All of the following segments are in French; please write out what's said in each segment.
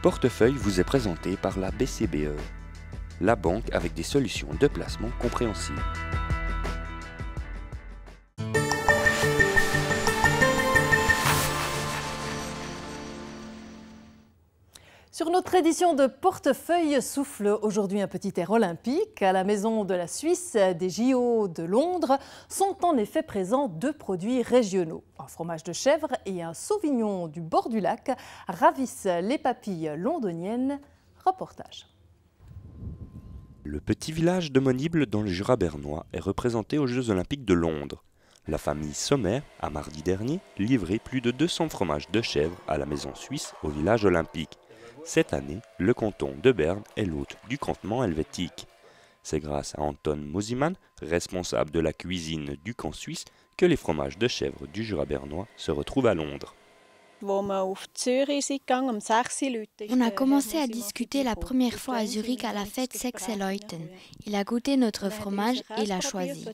Portefeuille vous est présenté par la BCBE, la banque avec des solutions de placement compréhensibles. Sur notre édition de Portefeuille souffle aujourd'hui un petit air olympique. À la Maison de la Suisse des JO de Londres sont en effet présents deux produits régionaux. Un fromage de chèvre et un sauvignon du bord du lac ravissent les papilles londoniennes. Reportage. Le petit village de Monible dans le Jura bernois est représenté aux Jeux Olympiques de Londres. La famille Sommer a mardi dernier livré plus de 200 fromages de chèvre à la Maison Suisse au village olympique. Cette année, le canton de Berne est l'hôte du campement helvétique. C'est grâce à Anton Mosimann, responsable de la cuisine du camp suisse, que les fromages de chèvre du Jura bernois se retrouvent à Londres. On a commencé à discuter la première fois à Zurich à la fête Sex et Leuten. Il a goûté notre fromage et l'a choisi.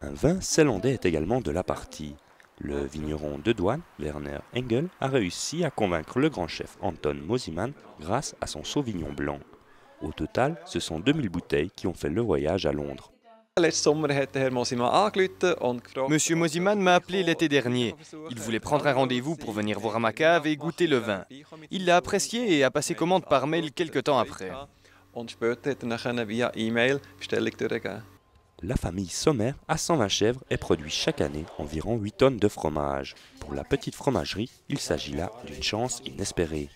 Un vin zélandais est également de la partie. Le vigneron de Douane, Werner Engel, a réussi à convaincre le grand chef Anton Mosimann grâce à son sauvignon blanc. Au total, ce sont 2000 bouteilles qui ont fait le voyage à Londres. Monsieur Mosimann m'a appelé l'été dernier. Il voulait prendre un rendez-vous pour venir voir ma cave et goûter le vin. Il l'a apprécié et a passé commande par mail quelques temps après. La famille Sommer a 120 chèvres et produit chaque année environ 8 tonnes de fromage. Pour la petite fromagerie, il s'agit là d'une chance inespérée.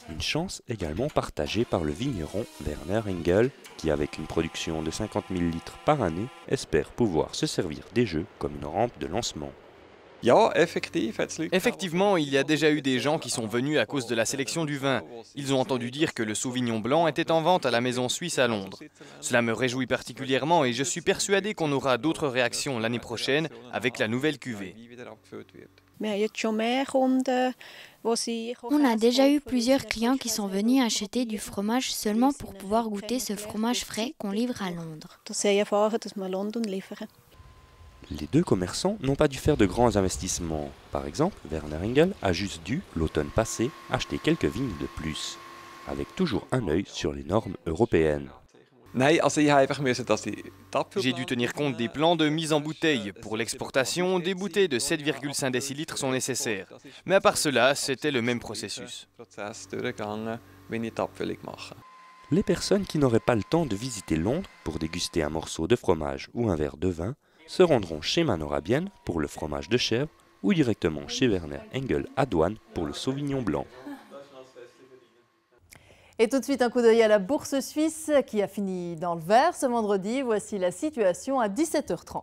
Une chance également partagée par le vigneron Werner Engel, qui avec une production de 50 000 litres par année, espère pouvoir se servir des Jeux comme une rampe de lancement. Effectivement, il y a déjà eu des gens qui sont venus à cause de la sélection du vin. Ils ont entendu dire que le sauvignon blanc était en vente à la Maison Suisse à Londres. Cela me réjouit particulièrement et je suis persuadé qu'on aura d'autres réactions l'année prochaine avec la nouvelle cuvée. On a déjà eu plusieurs clients qui sont venus acheter du fromage seulement pour pouvoir goûter ce fromage frais qu'on livre à Londres. Les deux commerçants n'ont pas dû faire de grands investissements. Par exemple, Werner Engel a juste dû, l'automne passé, acheter quelques vignes de plus, avec toujours un œil sur les normes européennes. J'ai dû tenir compte des plans de mise en bouteille. Pour l'exportation, des bouteilles de 7,5 décilitres sont nécessaires. Mais à part cela, c'était le même processus. Les personnes qui n'auraient pas le temps de visiter Londres pour déguster un morceau de fromage ou un verre de vin se rendront chez Manorabienne pour le fromage de chèvre ou directement chez Werner Engel à Douane pour le sauvignon blanc. Et tout de suite un coup d'œil à la bourse suisse qui a fini dans le vert ce vendredi. Voici la situation à 17h30.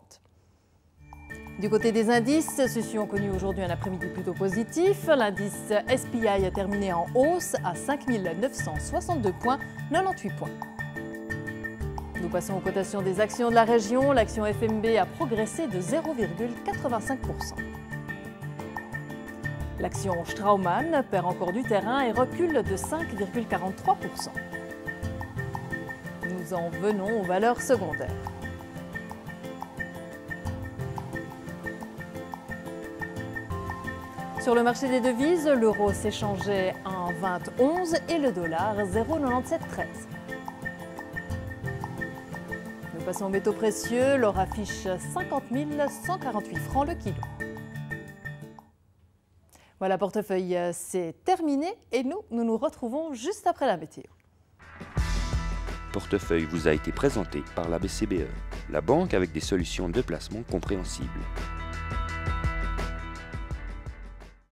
Du côté des indices, ceux-ci ont connu aujourd'hui un après-midi plutôt positif. L'indice SPI a terminé en hausse à 5 962 points, 98 points. Nous passons aux cotations des actions de la région. L'action FMB a progressé de 0,85%. L'action Straumann perd encore du terrain et recule de 5,43%. Nous en venons aux valeurs secondaires. Sur le marché des devises, l'euro s'échangeait à 1,2011 et le dollar 0,9713. Nous passons aux métaux précieux. L'or affiche 50 148 francs le kilo. Voilà, portefeuille, c'est terminé et nous nous retrouvons juste après la météo. Portefeuille vous a été présenté par la BCBE, la banque avec des solutions de placement compréhensibles.